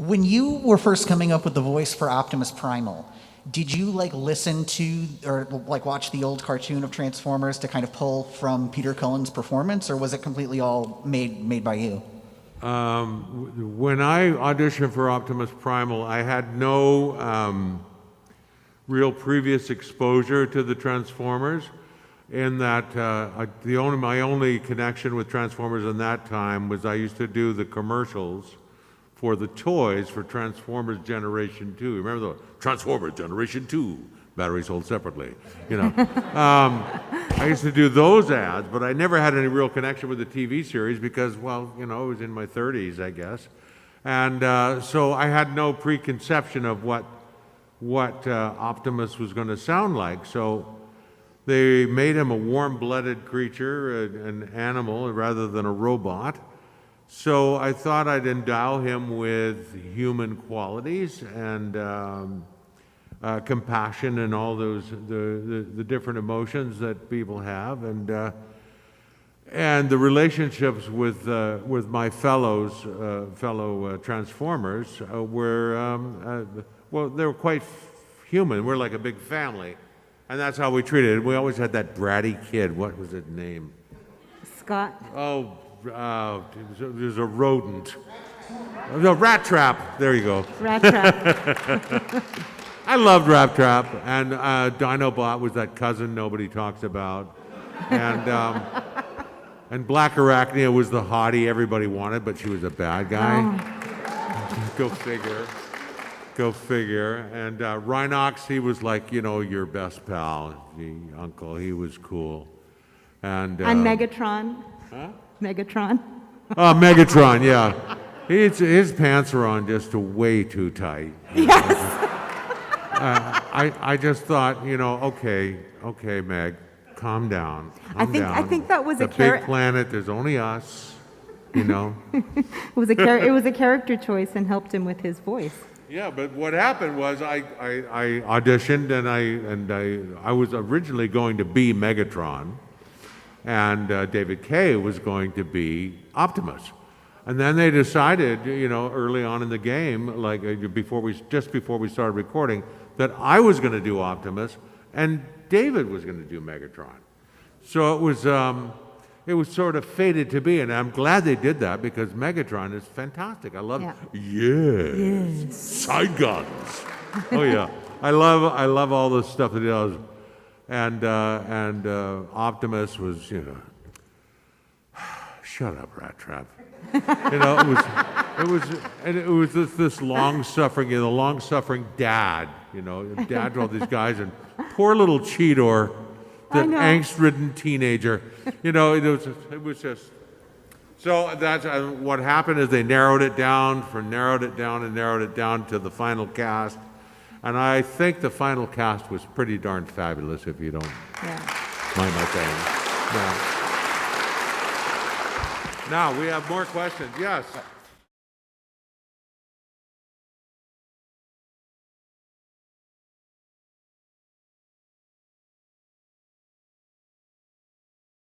When you were first coming up with the voice for Optimus Primal, did you like listen to or like watch the old cartoon of Transformers to kind of pull from Peter Cullen's performance, or was it completely all made by you? When I auditioned for Optimus Primal, I had no real previous exposure to the Transformers. In that, my only connection with Transformers in that time was I used to do the commercials for the toys for Transformers Generation 2. Remember the Transformers Generation 2, batteries sold separately, you know. I used to do those ads, but I never had any real connection with the TV series because, well, you know, I was in my 30s, I guess. And so I had no preconception of what Optimus was going to sound like. So they made him a warm-blooded creature, an animal, rather than a robot. So I thought I'd endow him with human qualities and compassion and all those the different emotions that people have, and the relationships with my fellow Transformers were well, they were quite human. We're like a big family, and that's how we treated it. We always had that bratty kid. What was his name? Scott. Oh. There's a rodent. No, Rat Trap. There you go. Rat Trap. I loved Rat Trap, and Dinobot was that cousin nobody talks about, and Blackarachnia was the hottie everybody wanted, but she was a bad guy. Oh. Go figure. Go figure. And Rhinox, he was like, you know, your best pal, the uncle. He was cool. And Megatron. Huh? Megatron. Oh, Megatron, yeah. His pants are on just way too tight. Yes. I just thought, you know, okay, Meg, calm down. I think that was a big planet. There's only us, you know. It was a character choice and helped him with his voice. Yeah, but what happened was I auditioned and I was originally going to be Megatron. And David Kaye was going to be Optimus. And then they decided, you know, early on in the game, like just before we started recording, that I was going to do Optimus and David was going to do Megatron. So it was sort of fated to be, and I'm glad they did that because Megatron is fantastic. I love yes. Side guns. Oh yeah. I love all the stuff that he does. And Optimus was, you know, shut up, Rat Trap. You know, it was this long-suffering, the long-suffering dad. You know, dad to all these guys, and poor little Cheetor, that angst-ridden teenager. You know, it was just. So that's what happened is they narrowed it down to the final cast. And I think the final cast was pretty darn fabulous, if you don't mind my saying. Yeah. Now, we have more questions. Yes.